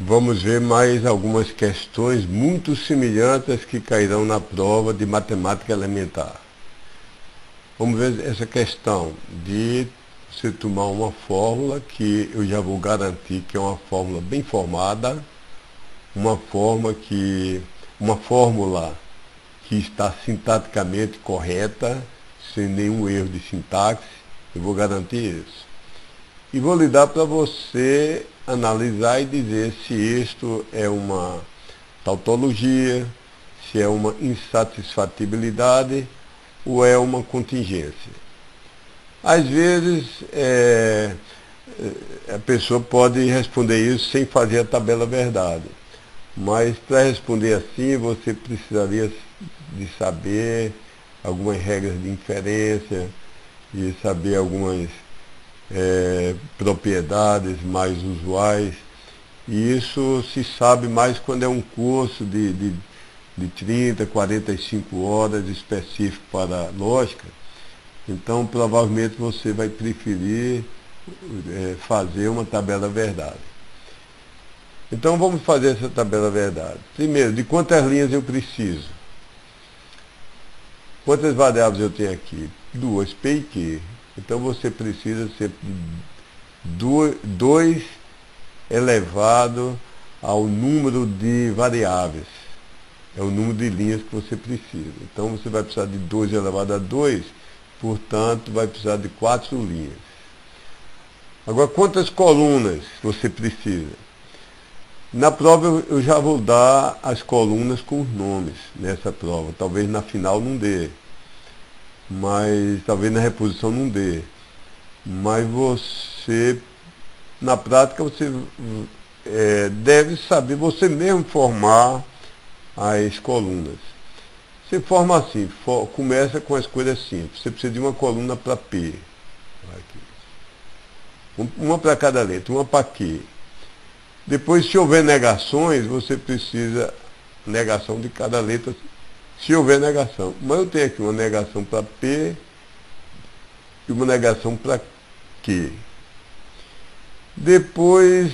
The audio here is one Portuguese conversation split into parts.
Vamos ver mais algumas questões muito semelhantes que cairão na prova de matemática elementar. Vamos ver essa questão de você tomar uma fórmula que eu já vou garantir que é uma fórmula bem formada, uma fórmula que está sintaticamente correta, sem nenhum erro de sintaxe. Eu vou garantir isso. E vou lhe dar para você analisar e dizer se isto é uma tautologia, se é uma insatisfatibilidade ou é uma contingência. Às vezes, a pessoa pode responder isso sem fazer a tabela verdade. Mas para responder assim, você precisaria de saber algumas regras de inferência e saber algumas propriedades mais usuais. E isso se sabe mais quando é um curso de 30, 45 horas específico para lógica. Então, provavelmente você vai preferir fazer uma tabela verdade. Então, vamos fazer essa tabela verdade. Primeiro, de quantas linhas eu preciso? Quantas variáveis eu tenho aqui? 2, P e Q. Então, você precisa sempre de 2 elevado ao número de variáveis. É o número de linhas que você precisa. Então, você vai precisar de 2 elevado a 2, portanto, vai precisar de 4 linhas. Agora, quantas colunas você precisa? Na prova, eu já vou dar as colunas com os nomes nessa prova. Talvez na final não dê. Mas talvez na reposição não dê. Mas você, na prática, você deve saber, você mesmo formar as colunas. Você forma assim, começa com as coisas simples. Você precisa de uma coluna para P. Aqui. Uma para cada letra, uma para Q. Depois, se houver negações, você precisa negação de cada letra, se houver negação. Mas eu tenho aqui uma negação para P e uma negação para Q. Depois,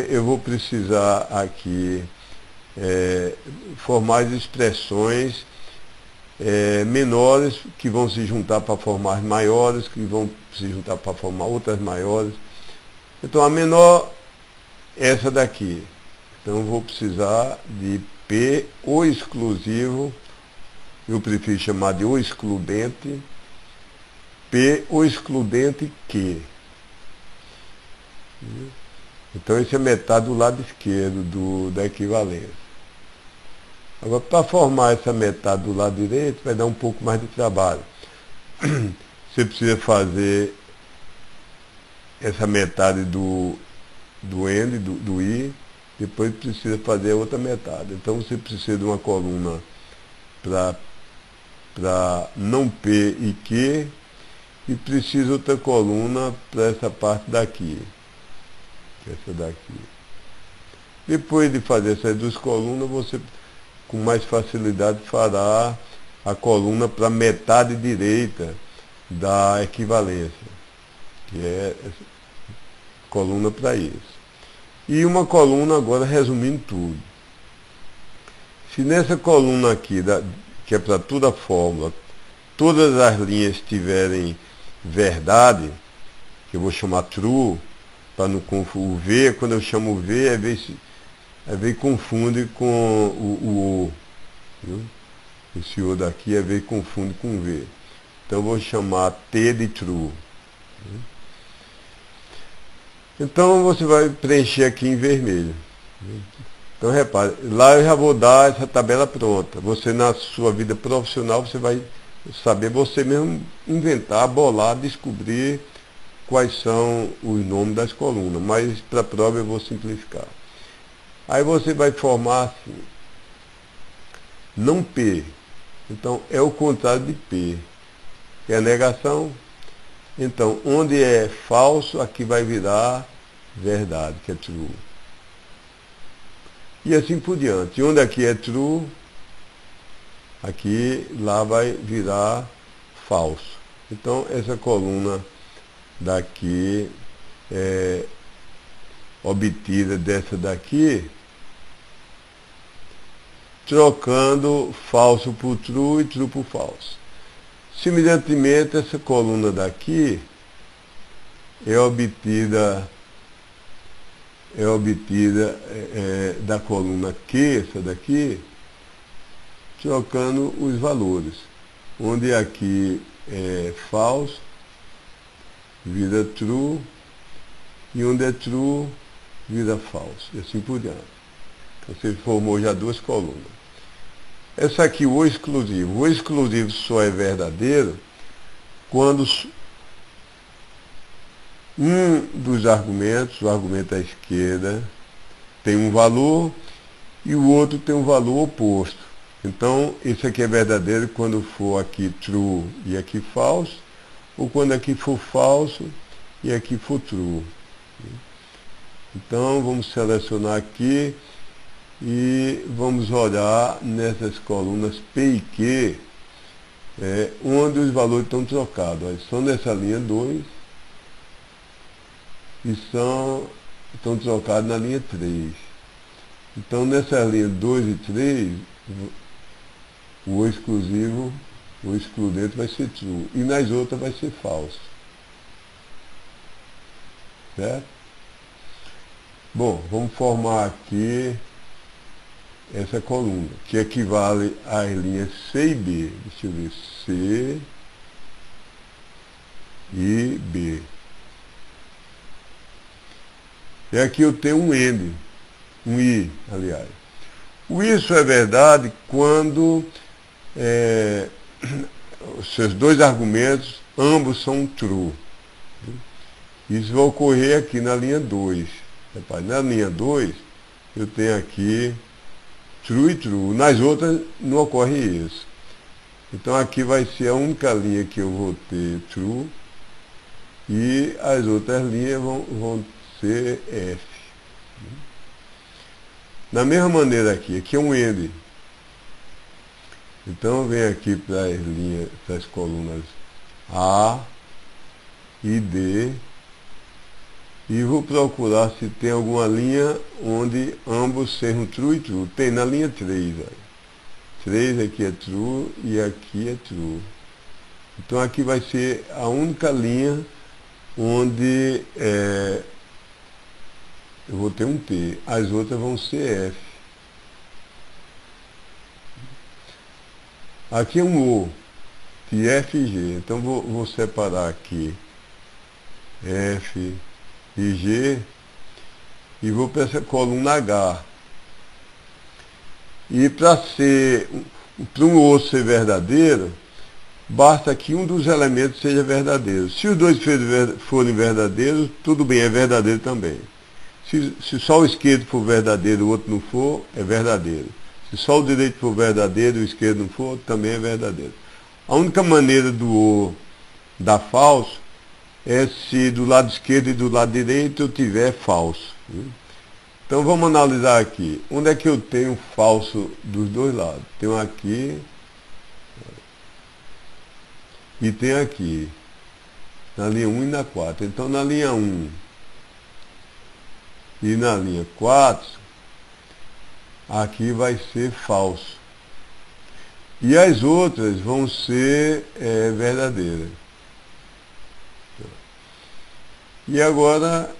eu vou precisar aqui formar as expressões menores que vão se juntar para formar maiores, que vão se juntar para formar outras maiores. Então, a menor é essa daqui. Então, eu vou precisar de P, o exclusivo, eu prefiro chamar de o excludente, P, o excludente Q. Então, esse é metade do lado esquerdo da equivalência. Agora, para formar essa metade do lado direito, vai dar um pouco mais de trabalho. Você precisa fazer essa metade do N, do I, depois precisa fazer a outra metade. Então, você precisa de uma coluna para não P e Q, e precisa outra coluna para essa parte daqui. Essa daqui. Depois de fazer essas duas colunas, você com mais facilidade fará a coluna para a metade direita da equivalência, que é essa coluna para isso. E uma coluna agora resumindo tudo. Se nessa coluna aqui, que é para toda a fórmula, todas as linhas tiverem verdade, que eu vou chamar true, para não confundir o V, quando eu chamo o V, às vezes confunde com o O. Viu? Esse O daqui, às vezes confunde com o V. Então eu vou chamar T de true. Viu? Então você vai preencher aqui em vermelho. Então repare, lá eu já vou dar essa tabela pronta. Você na sua vida profissional, você vai saber você mesmo inventar, bolar, descobrir quais são os nomes das colunas. Mas para a prova eu vou simplificar. Aí você vai formar assim, não P. Então é o contrário de P. É a negação. Então, onde é falso, aqui vai virar verdade, que é true. E assim por diante. E onde aqui é true, aqui, lá vai virar falso. Então, essa coluna daqui obtida dessa daqui, trocando falso por true e true por falso. Semelhantemente, essa coluna daqui é obtida da coluna Q, essa daqui, trocando os valores, onde aqui é falso, vira true, e onde é true, vira falso, e assim por diante. Então você formou já duas colunas. Essa aqui, o exclusivo. O exclusivo só é verdadeiro quando um dos argumentos, o argumento à esquerda, tem um valor e o outro tem um valor oposto. Então, isso aqui é verdadeiro quando for aqui true e aqui falso, ou quando aqui for falso e aqui for true. Então, vamos selecionar aqui e vamos olhar nessas colunas P e Q, onde os valores estão trocados. Olha, são nessa linha 2 e estão trocados na linha 3. Então, nessas linhas 2 e 3, o exclusivo, o excludente vai ser true, e nas outras vai ser falso. Certo? Bom, vamos formar aqui essa coluna, que equivale às linhas C e B. Deixa eu ver, C e B. E aqui eu tenho um AND, um I, aliás. O isso é verdade quando os seus dois argumentos, ambos são true. Isso vai ocorrer aqui na linha 2. Na linha 2, eu tenho aqui true e true. Nas outras, não ocorre isso. Então, aqui vai ser a única linha que eu vou ter true, e as outras linhas vão ser F. Da mesma maneira aqui é um AND. Então, vem aqui para as linhas, para as colunas A e D, e vou procurar se tem alguma linha onde ambos sejam true e true. Tem na linha 3, olha. 3 aqui é true e aqui é true. Então aqui vai ser a única linha onde eu vou ter um T. As outras vão ser F. Aqui é um O, de F e G. Então vou separar aqui F e G, e vou para essa coluna H. E para um O ser verdadeiro, basta que um dos elementos seja verdadeiro. Se os dois forem verdadeiros, tudo bem, é verdadeiro também. Se só o esquerdo for verdadeiro e o outro não for, é verdadeiro. Se só o direito for verdadeiro e o esquerdo não for, também é verdadeiro. A única maneira do O dar falso é se do lado esquerdo e do lado direito eu tiver falso. Então vamos analisar aqui. Onde é que eu tenho falso dos dois lados? Tenho aqui e tenho aqui, na linha 1 e na 4. Então na linha 1 e na linha 4, aqui vai ser falso. E as outras vão ser verdadeiras. E agora,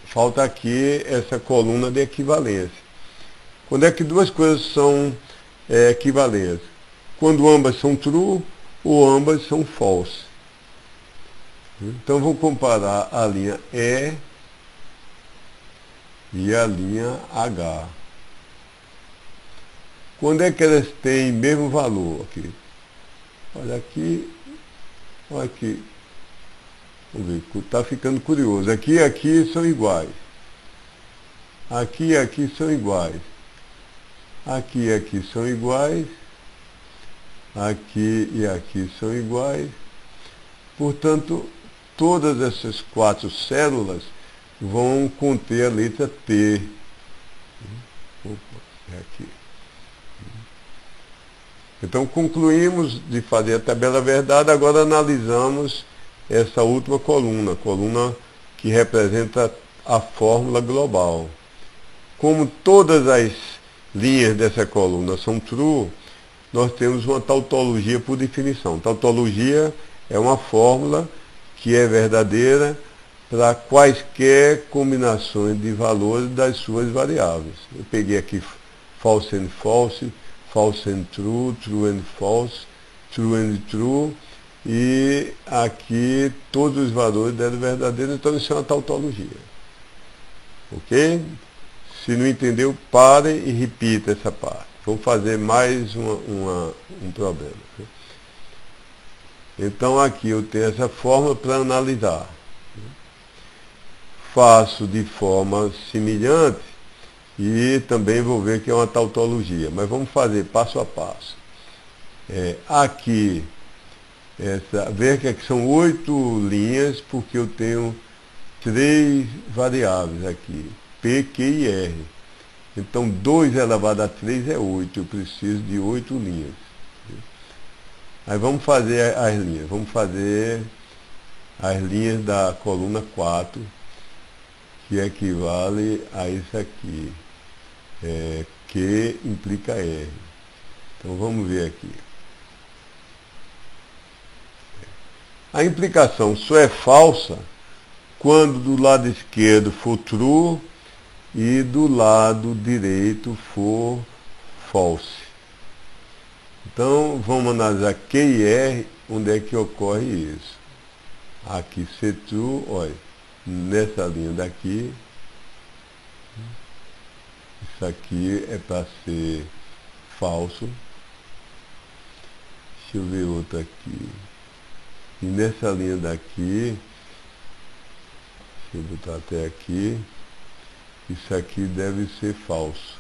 falta aqui essa coluna de equivalência. Quando é que duas coisas são equivalentes? Quando ambas são true ou ambas são false. Então, vou comparar a linha E e a linha H. Quando é que elas têm mesmo valor aqui? Olha aqui, olha aqui. Vamos ver, está ficando curioso. Aqui e aqui são iguais. Aqui e aqui são iguais. Aqui e aqui são iguais. Aqui e aqui são iguais. Portanto, todas essas 4 células vão conter a letra T. Opa, é aqui. Então, concluímos de fazer a tabela verdade, agora analisamos essa última coluna, coluna que representa a fórmula global. Como todas as linhas dessa coluna são true, nós temos uma tautologia por definição. Tautologia é uma fórmula que é verdadeira para quaisquer combinações de valores das suas variáveis. Eu peguei aqui false and false, false and true, true and false, true and true, e aqui todos os valores deram verdadeiros, então isso é uma tautologia. Ok? Se não entendeu, pare e repita essa parte. Vamos fazer mais um problema. Então aqui eu tenho essa forma para analisar. Faço de forma semelhante e também vou ver que é uma tautologia. Mas vamos fazer passo a passo. Aqui, ver que aqui são 8 linhas, porque eu tenho 3 variáveis aqui, P, Q e R. Então 2 elevado a 3 é 8, eu preciso de 8 linhas. Aí vamos fazer as linhas, vamos fazer as linhas da coluna 4, que equivale a isso aqui. Q implica R. Então vamos ver aqui. A implicação só é falsa quando do lado esquerdo for true e do lado direito for false. Então vamos analisar Q e R, onde é que ocorre isso. Aqui ser true, olha, nessa linha daqui, isso aqui é para ser falso. Deixa eu ver outra aqui. E nessa linha daqui, deixa eu botar até aqui, isso aqui deve ser falso.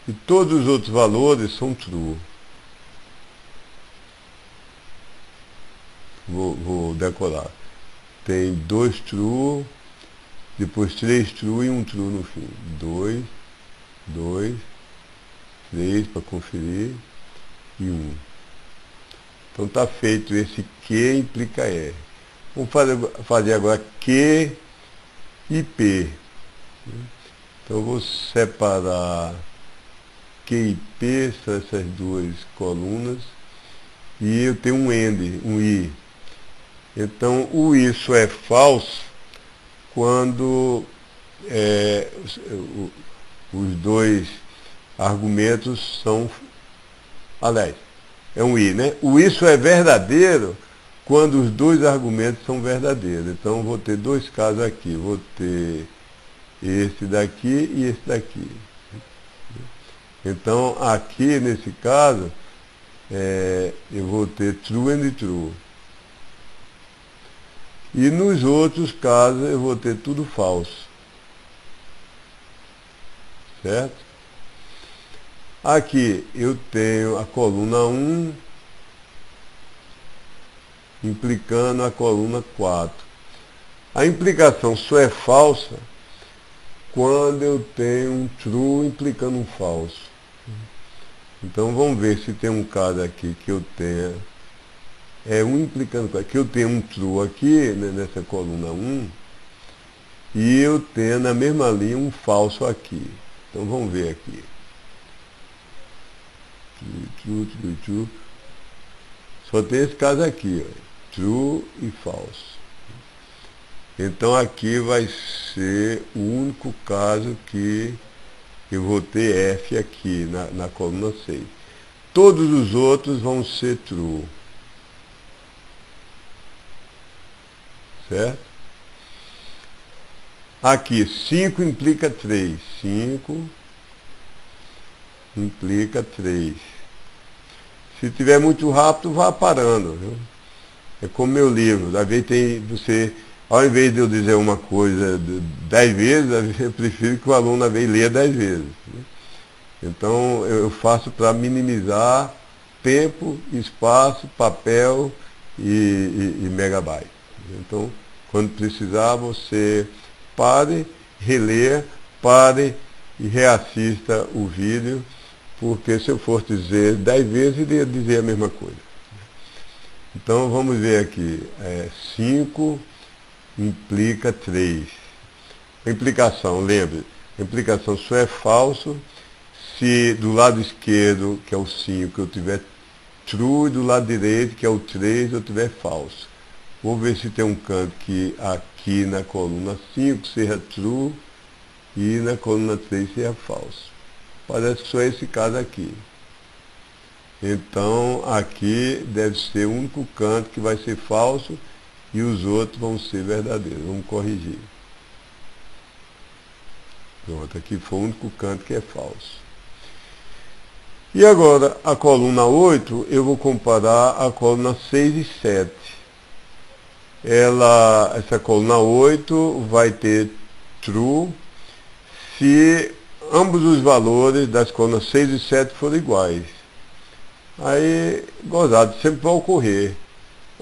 E todos os outros valores são true. Vou decorar. Tem 2 true, depois 3 true e 1 true no fim. 2, 3 para conferir e 1. Então está feito esse Q implica R. Vamos fazer agora Q e P. Então eu vou separar Q e P, são essas duas colunas, e eu tenho um AND, um I. Então o I só é falso quando os dois argumentos são, aliás, é um I, né? O I só é verdadeiro quando os dois argumentos são verdadeiros. Então vou ter 2 casos aqui, vou ter esse daqui e esse daqui. Então aqui nesse caso eu vou ter true and true. E nos outros casos eu vou ter tudo falso. Certo? Aqui eu tenho a coluna 1 implicando a coluna 4. A implicação só é falsa quando eu tenho um true implicando um falso. Então vamos ver se tem um caso aqui que eu tenha um implicando, que eu tenho um true aqui, né, nessa coluna 1, e eu tenho na mesma linha um falso aqui. Então vamos ver aqui. True. Só tem esse caso aqui, ó, true e falso. Então aqui vai ser o único caso que eu vou ter F aqui na coluna 6. Todos os outros vão ser true. Certo? Aqui, 5 implica 3. 5 implica 3. Se tiver muito rápido, vá parando. Viu? É como meu livro. Às vezes tem você, ao invés de eu dizer uma coisa 10 vezes, eu prefiro que o aluno às vezes leia 10 vezes. Né? Então eu faço para minimizar tempo, espaço, papel e megabyte. Então, quando precisar, você pare, releia, pare e reassista o vídeo, porque se eu for dizer 10 vezes, iria dizer a mesma coisa. Então, vamos ver aqui. 5 implica 3. A implicação, lembre, a implicação só é falso se do lado esquerdo, que é o 5, eu tiver true, e do lado direito, que é o 3, eu tiver falso. Vou ver se tem um canto que aqui na coluna 5 seja true e na coluna 3 seja falso. Parece que só é esse caso aqui. Então, aqui deve ser o único canto que vai ser falso e os outros vão ser verdadeiros. Vamos corrigir. Pronto, aqui foi o único canto que é falso. E agora, a coluna 8, eu vou comparar a coluna 6 e 7. Essa coluna 8 vai ter true se ambos os valores das colunas 6 e 7 forem iguais. Aí, gozado, sempre vai ocorrer.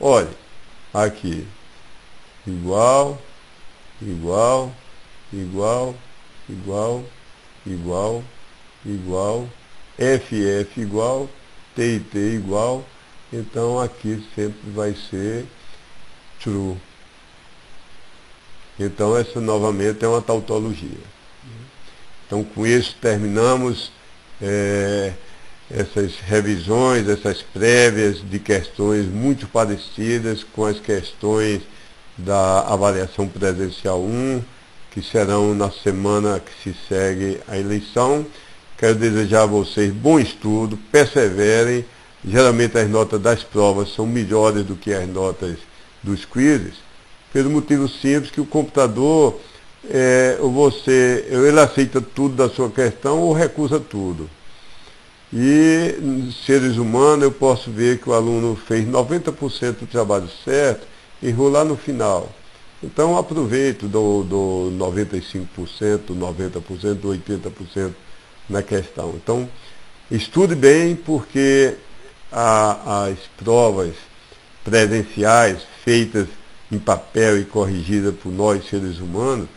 Olha, aqui, igual, igual, igual, igual, igual, igual, FF igual, TIT igual, então aqui sempre vai ser true. Então essa novamente é uma tautologia. Então com isso terminamos essas revisões, essas prévias de questões muito parecidas com as questões da avaliação presencial 1, que serão na semana que se segue a eleição. Quero desejar a vocês bom estudo, perseverem. Geralmente as notas das provas são melhores do que as notas dos quizzes, pelo motivo simples que o computador, ele aceita tudo da sua questão ou recusa tudo. E seres humanos eu posso ver que o aluno fez 90% do trabalho certo, errou lá no final. Então aproveito do 95%, 90%, 80% na questão. Então, estude bem, porque as provas presenciais feitas em papel e corrigidas por nós, seres humanos,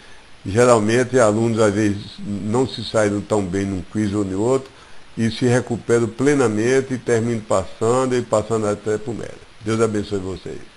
geralmente alunos às vezes não se saíram tão bem num quiz ou no outro e se recuperam plenamente e terminam passando até por mérito. Deus abençoe vocês.